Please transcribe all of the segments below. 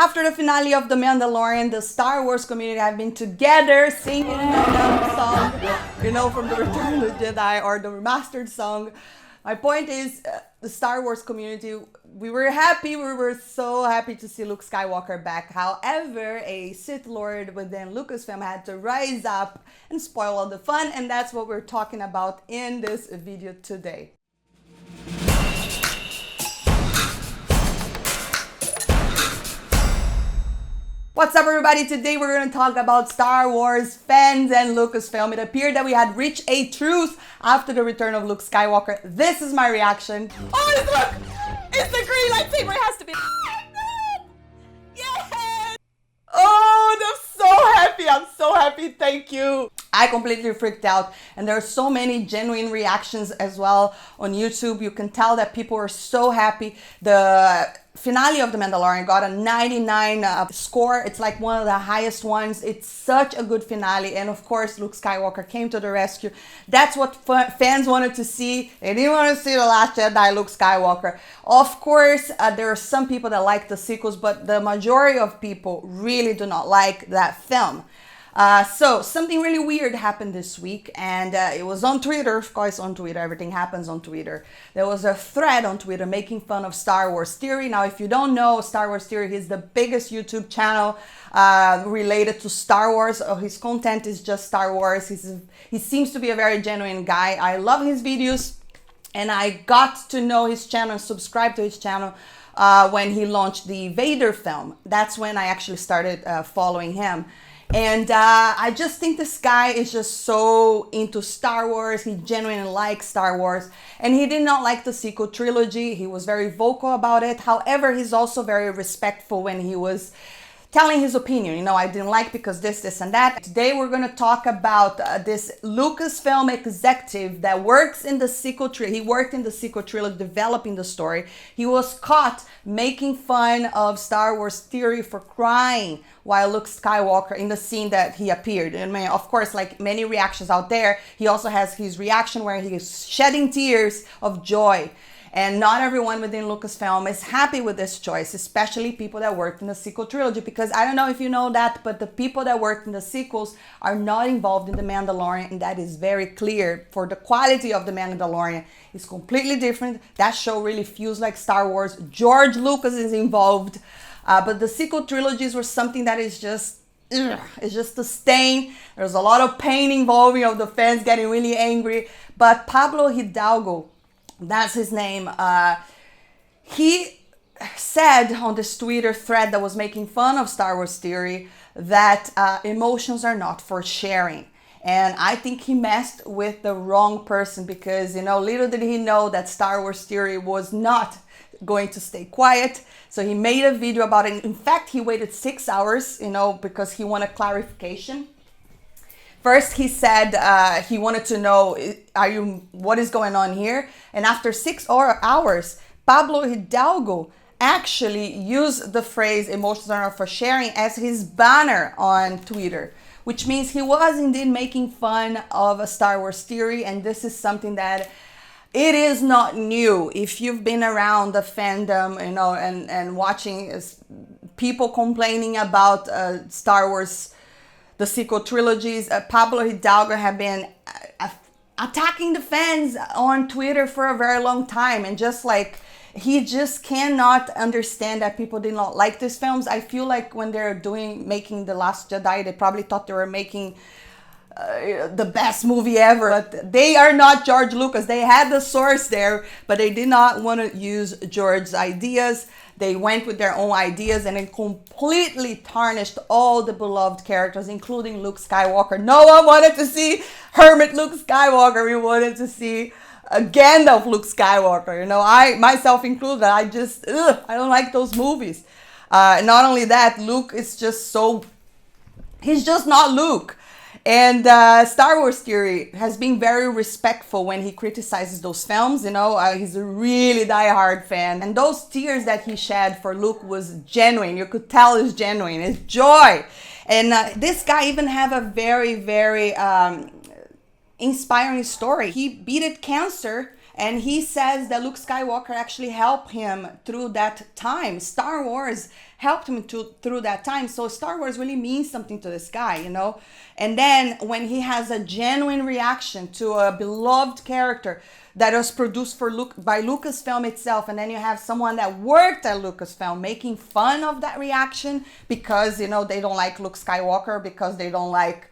After the finale of The Mandalorian, the Star Wars community have been together singing that song, from the Return of the Jedi or the remastered song. My point is, the Star Wars community, we were so happy to see Luke Skywalker back. However, a Sith Lord within Lucasfilm had to rise up and spoil all the fun, and that's what we're talking about in this video today. What's up, everybody? Today we're going to talk about Star Wars fans and Lucasfilm. It appeared that we had reached a truce after the return of Luke Skywalker. This is my reaction. Oh, look! It's the green lightsaber. It has to be. Yes! Oh, I'm so happy. I'm so happy. Thank you. I completely freaked out, and there are so many genuine reactions as well on YouTube. You can tell that people are so happy. The finale of The Mandalorian got a 99 score. It's like one of the highest ones. It's such a good finale, and of course Luke Skywalker came to the rescue. That's what fans wanted to see. They didn't want to see The Last Jedi, Luke Skywalker. Of course, there are some people that like the sequels, but the majority of people really do not like that film. So something really weird happened this week, and it was on Twitter. Of course, on Twitter, everything happens on Twitter. There was a thread on Twitter making fun of Star Wars Theory. Now, if you don't know, Star Wars Theory is the biggest YouTube channel related to Star Wars. His content is just Star Wars. He seems to be a very genuine guy. I love his videos, and I got to know his channel and subscribe to his channel when he launched the Vader film. That's when I actually started following him. And I just think this guy is just so into Star Wars. He genuinely likes Star Wars. And he did not like the sequel trilogy. He was very vocal about it. However, he's also very respectful when he was telling his opinion. I didn't like because this, and that. Today we're going to talk about this Lucasfilm executive that works in the sequel trilogy. He worked in the sequel trilogy developing the story. He was caught making fun of Star Wars Theory for crying while Luke Skywalker in the scene that he appeared. And of course, like many reactions out there, he also has his reaction where he is shedding tears of joy. And not everyone within Lucasfilm is happy with this choice, especially people that worked in the sequel trilogy. Because I don't know if you know that, but the people that worked in the sequels are not involved in The Mandalorian, and that is very clear. For the quality of The Mandalorian is completely different. That show really feels like Star Wars. George Lucas is involved, but the sequel trilogies were something that is just it's just a stain. There's a lot of pain involving of the fans getting really angry. But Pablo Hidalgo, that's his name. He said on this Twitter thread that was making fun of Star Wars Theory that emotions are not for sharing. And I think he messed with the wrong person because, little did he know that Star Wars Theory was not going to stay quiet. So he made a video about it. In fact, he waited 6 hours, because he wanted clarification. First, he said he wanted to know, what is going on here? And after 6 hours, Pablo Hidalgo actually used the phrase emotions are not for sharing as his banner on Twitter, which means he was indeed making fun of a Star Wars Theory. And this is something that it is not new. If you've been around the fandom, and watching people complaining about Star Wars, the sequel trilogies, Pablo Hidalgo have been attacking the fans on Twitter for a very long time, and he just cannot understand that people did not like these films. I feel like when they're making The Last Jedi, they probably thought they were making the best movie ever. But they are not George Lucas. They had the source there, but they did not want to use George's ideas. They went with their own ideas, and it completely tarnished all the beloved characters, including Luke Skywalker. No one wanted to see Hermit Luke Skywalker. We wanted to see Gandalf Luke Skywalker. I myself included. I don't like those movies. Not only that, Luke is just he's just not Luke. And Star Wars Theory has been very respectful when he criticizes those films. He's a really diehard fan. And those tears that he shed for Luke was genuine. You could tell it's genuine. It's joy. And this guy even have a very, very inspiring story. He beat cancer, and he says that Luke Skywalker actually helped him through that time. Star Wars helped him through that time. So Star Wars really means something to this guy, you know? And then when he has a genuine reaction to a beloved character that was produced by Lucasfilm itself, and then you have someone that worked at Lucasfilm making fun of that reaction because, you know, they don't like Luke Skywalker, because they don't like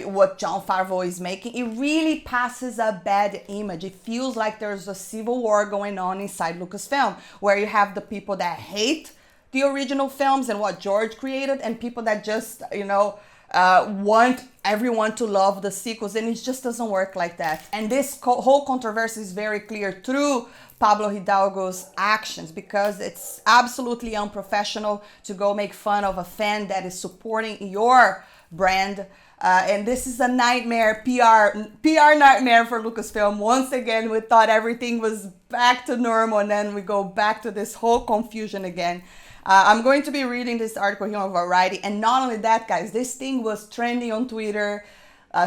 what Jon Favreau is making, it really passes a bad image. It feels like there's a civil war going on inside Lucasfilm, where you have the people that hate the original films and what George created, and people that just, you know, want everyone to love the sequels, and it just doesn't work like that. And this whole controversy is very clear through Pablo Hidalgo's actions, because it's absolutely unprofessional to go make fun of a fan that is supporting your brand. And this is a nightmare, PR nightmare for Lucasfilm. Once again, we thought everything was back to normal, and then we go back to this whole confusion again. I'm going to be reading this article here on Variety, and not only that, guys, this thing was trending on Twitter.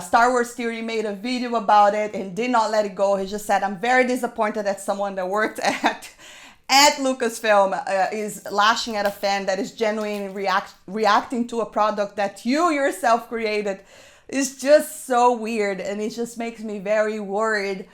Star Wars Theory made a video about it and did not let it go. He just said, I'm very disappointed that someone that worked at Lucasfilm is lashing at a fan that is genuinely reacting to a product that you yourself created. It's just so weird, and it just makes me very worried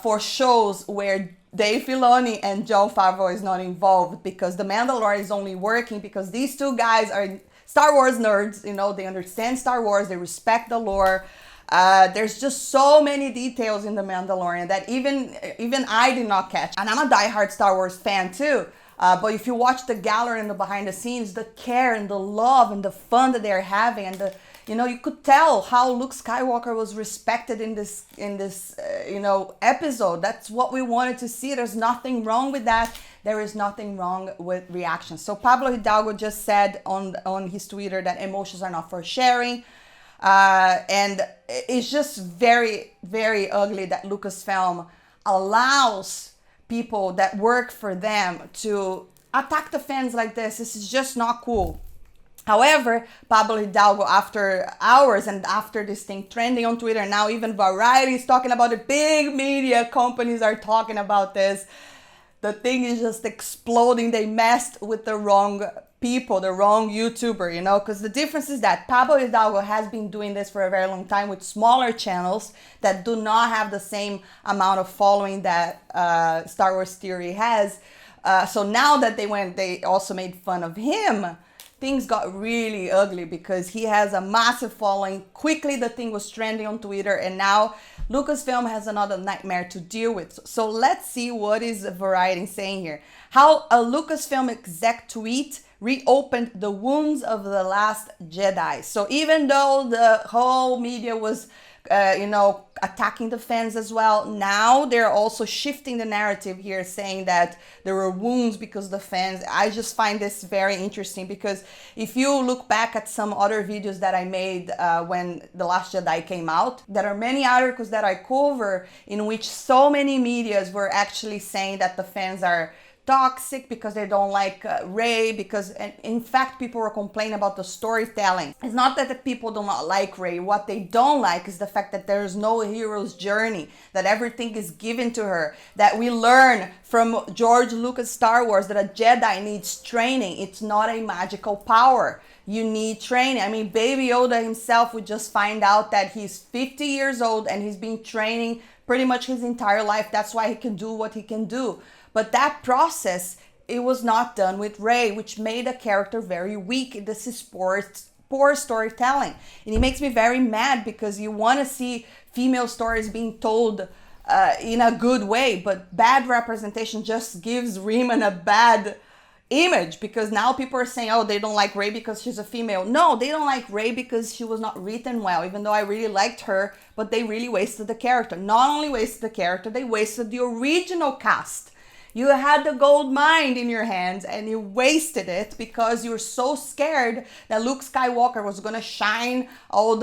for shows where Dave Filoni and Jon Favreau is not involved, because The Mandalorian is only working because these two guys are Star Wars nerds, you know, they understand Star Wars, they respect the lore. There's just so many details in The Mandalorian that even I did not catch. And I'm a diehard Star Wars fan too. But if you watch the gallery and the behind the scenes, the care and the love and the fun that they're having, and the, you know, you could tell how Luke Skywalker was respected in this you know, episode. That's what we wanted to see. There's nothing wrong with that. There is nothing wrong with reactions. So Pablo Hidalgo just said on his Twitter that emotions are not for sharing. And it's just very, very ugly that Lucasfilm allows people that work for them to attack the fans like this. This is just not cool. However, Pablo Hidalgo, after hours and after this thing trending on Twitter, now even Variety is talking about it, big media companies are talking about this. The thing is just exploding. They messed with the wrong people, the wrong YouTuber, you know, because the difference is that Pablo Hidalgo has been doing this for a very long time with smaller channels that do not have the same amount of following that Star Wars Theory has. So now that they also made fun of him, things got really ugly because he has a massive following. Quickly, the thing was trending on Twitter, and now Lucasfilm has another nightmare to deal with. So let's see what is Variety saying here. How a Lucasfilm exec tweet reopened the wounds of The Last Jedi. So even though the whole media was, you know, attacking the fans as well, now they're also shifting the narrative here, saying that there were wounds because the fans. I just find this very interesting, because if you look back at some other videos that I made when The Last Jedi came out, there are many articles that I cover in which so many medias were actually saying that the fans are toxic because they don't like Rey, because in fact people were complaining about the storytelling. It's not that the people do not like Rey. What they don't like is the fact that there is no hero's journey, that everything is given to her, that we learn from George Lucas Star Wars that a Jedi needs training. It's not a magical power. You need training. I mean, Baby Yoda himself, we just find out that he's 50 years old and he's been training pretty much his entire life. That's why he can do what he can do. But that process, it was not done with Rey, which made a character very weak. This is poor storytelling. And it makes me very mad, because you want to see female stories being told in a good way, but bad representation just gives Riemann a bad image, because now people are saying, oh, they don't like Rey because she's a female. No, they don't like Rey because she was not written well, even though I really liked her, but they really wasted the character. Not only wasted the character, they wasted the original cast. You had the gold mine in your hands and you wasted it because you were so scared that Luke Skywalker was going to shine all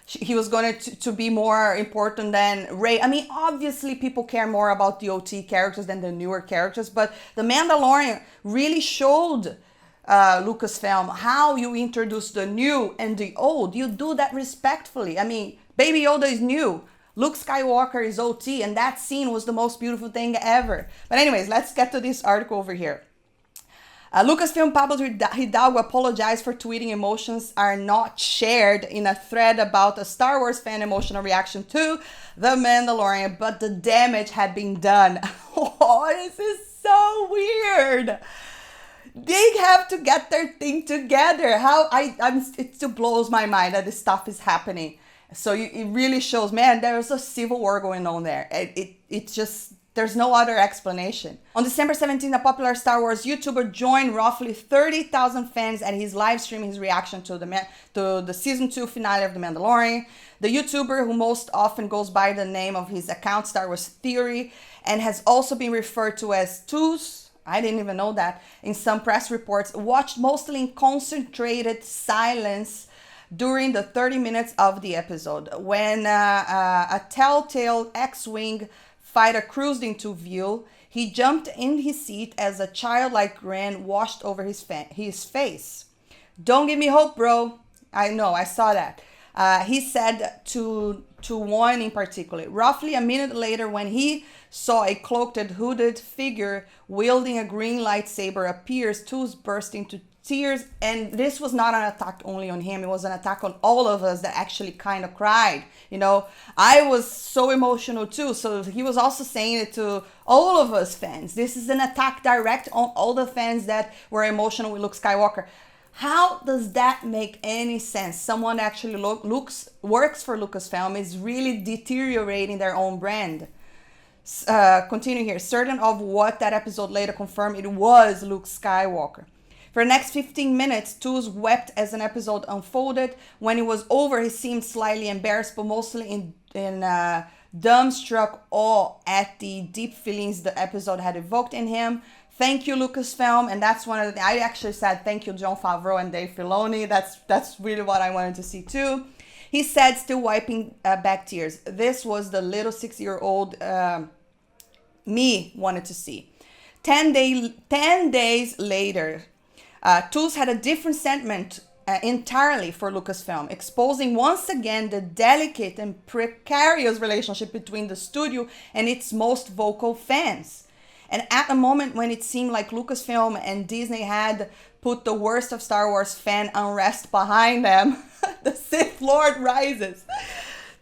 he was going to be more important than Rey. I mean, obviously people care more about the OT characters than the newer characters, but The Mandalorian really showed Lucasfilm how you introduce the new and the old. You do that respectfully. I mean, Baby Yoda is new. Luke Skywalker is OT, and that scene was the most beautiful thing ever. But anyways, let's get to this article over here. Lucasfilm Pablo Hidalgo apologized for tweeting emotions are not shared in a thread about a Star Wars fan emotional reaction to The Mandalorian, but the damage had been done. Oh, this is so weird. They have to get their thing together. It still blows my mind that this stuff is happening. So it really shows, man, there's a civil war going on there. It's just, there's no other explanation. On December 17th, a popular Star Wars YouTuber joined roughly 30,000 fans at his live stream, his reaction to the season 2 finale of The Mandalorian. The YouTuber, who most often goes by the name of his account, Star Wars Theory, and has also been referred to as Toos, I didn't even know that, in some press reports, watched mostly in concentrated silence during the 30 minutes of the episode. When a telltale X-Wing fighter cruised into view, he jumped in his seat as a childlike grin washed over his face. "Don't give me hope, bro." I know, I saw that. He said to one in particular. Roughly a minute later, when he saw a cloaked hooded figure wielding a green lightsaber appear, Toos burst into tears. And this was not an attack only on him, it was an attack on all of us that actually kind of cried. You know, I was so emotional too. So he was also saying it to all of us fans. This is an attack direct on all the fans that were emotional with Luke Skywalker. How does that make any sense? Someone actually works for Lucasfilm is really deteriorating their own brand. Continue here. Certain of what that episode later confirmed, it was Luke Skywalker. For the next 15 minutes, Toos wept as an episode unfolded. When it was over, he seemed slightly embarrassed, but mostly in dumbstruck awe at the deep feelings the episode had evoked in him. Thank you, Lucasfilm. And that's one of the, I actually said thank you, Jon Favreau and Dave Filoni. That's really what I wanted to see too. He said, still wiping back tears. This was the little 6-year-old me wanted to see. 10 days later, Toos had a different sentiment entirely for Lucasfilm, exposing once again the delicate and precarious relationship between the studio and its most vocal fans. And at a moment when it seemed like Lucasfilm and Disney had put the worst of Star Wars fan unrest behind them, the Sith Lord rises.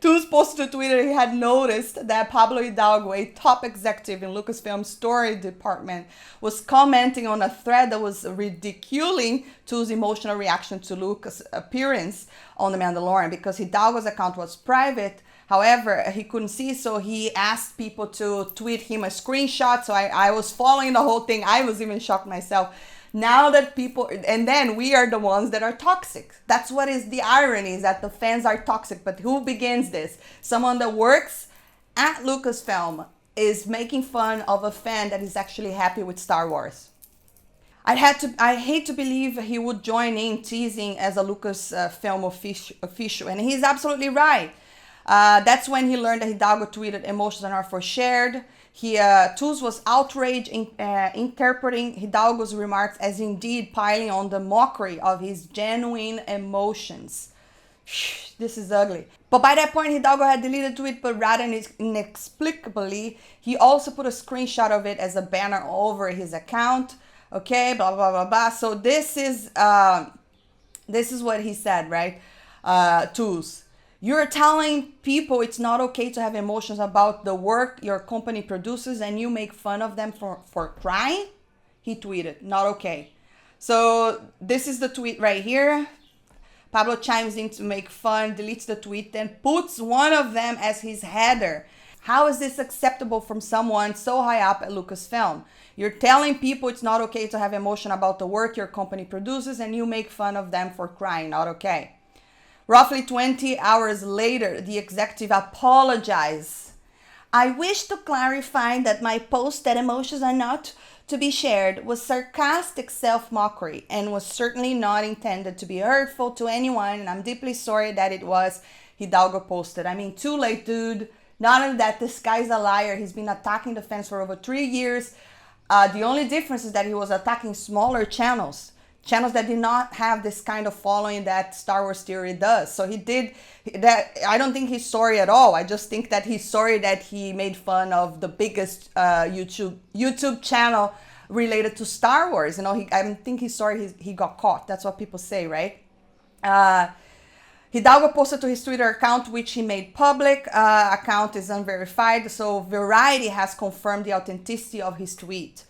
Toos posted to Twitter he had noticed that Pablo Hidalgo, a top executive in Lucasfilm's story department, was commenting on a thread that was ridiculing Toos' emotional reaction to Luke's appearance on The Mandalorian. Because Hidalgo's account was private, however, he couldn't see, so he asked people to tweet him a screenshot. So I was following the whole thing. I was even shocked myself. Now that people, and then we are the ones that are toxic. That's what is the irony, is that the fans are toxic. But who begins this? Someone that works at Lucasfilm is making fun of a fan that is actually happy with Star Wars. I hate to believe he would join in teasing as a Lucasfilm official, and he's absolutely right. That's when he learned that Hidalgo tweeted emotions are for shared. Toos was outraged in interpreting Hidalgo's remarks as indeed piling on the mockery of his genuine emotions. This is ugly. But by that point, Hidalgo had deleted the tweet, but rather inexplicably, he also put a screenshot of it as a banner over his account. Okay, blah, blah, blah, blah. So this is what he said, right? Toos. You're telling people it's not okay to have emotions about the work your company produces and you make fun of them for crying? He tweeted, not okay. So this is the tweet right here. Pablo chimes in to make fun, deletes the tweet, then puts one of them as his header. How is this acceptable from someone so high up at Lucasfilm? You're telling people it's not okay to have emotion about the work your company produces and you make fun of them for crying, not okay. Roughly 20 hours later, the executive apologized. I wish to clarify that my post that emotions are not to be shared was sarcastic self-mockery and was certainly not intended to be hurtful to anyone, and I'm deeply sorry that it was, Hidalgo posted. I mean, too late, dude. Not only that, this guy's a liar. He's been attacking the fans for over 3 years. The only difference is that he was attacking smaller channels that did not have this kind of following that Star Wars Theory does. So he did that. I don't think he's sorry at all. I just think that he's sorry that he made fun of the biggest YouTube channel related to Star Wars. You know, I think he got caught. That's what people say, right? Hidalgo posted to his Twitter account, which he made public. Account is unverified, so Variety has confirmed the authenticity of his tweet.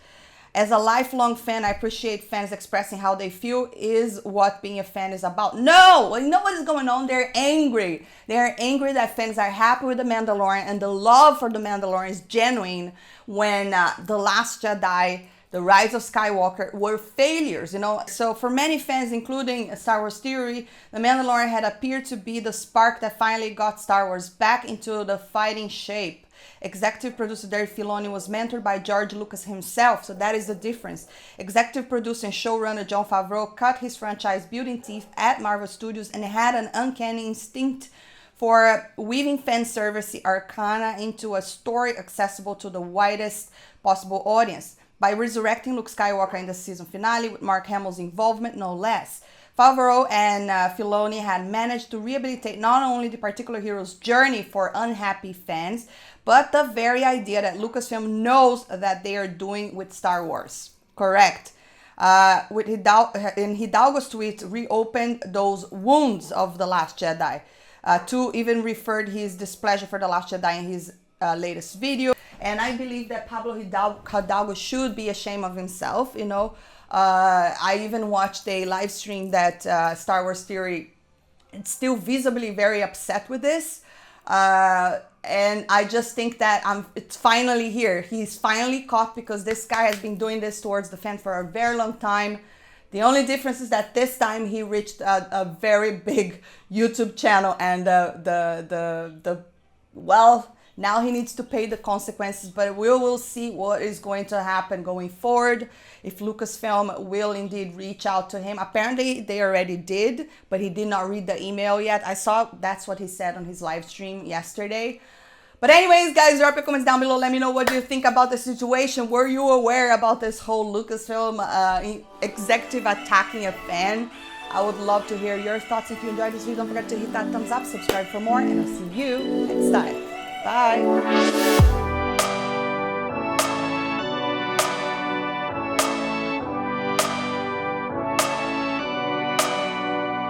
As a lifelong fan, I appreciate fans expressing how they feel is what being a fan is about. No! You know what is going on? They're angry. They're angry that fans are happy with The Mandalorian, and the love for The Mandalorian is genuine when The Last Jedi, The Rise of Skywalker were failures, you know. So for many fans, including Star Wars Theory, The Mandalorian had appeared to be the spark that finally got Star Wars back into the fighting shape. Executive producer Dave Filoni was mentored by George Lucas himself, so that is the difference. Executive producer and showrunner Jon Favreau cut his franchise building teeth at Marvel Studios and had an uncanny instinct for weaving fan service arcana into a story accessible to the widest possible audience by resurrecting Luke Skywalker in the season finale with Mark Hamill's involvement, no less. Favreau and Filoni had managed to rehabilitate not only the particular hero's journey for unhappy fans, but the very idea that Lucasfilm knows that they are doing with Star Wars. Correct. In Hidalgo's tweet, reopened those wounds of The Last Jedi. To even referred his displeasure for The Last Jedi in his latest video. And I believe that Pablo Hidalgo should be ashamed of himself, you know. I even watched a live stream that Star Wars Theory is still visibly very upset with this. And I just think that it's finally here. He's finally caught because this guy has been doing this towards the fan for a very long time. The only difference is that this time he reached a very big YouTube channel, and well, now he needs to pay the consequences, but we will see what is going to happen going forward, if Lucasfilm will indeed reach out to him. Apparently they already did, but he did not read the email yet. I saw that's what he said on his live stream yesterday. But anyways, guys, drop your comments down below. Let me know what you think about the situation. Were you aware about this whole Lucasfilm executive attacking a fan? I would love to hear your thoughts. If you enjoyed this video, don't forget to hit that thumbs up, subscribe for more, and I'll see you next time. Bye.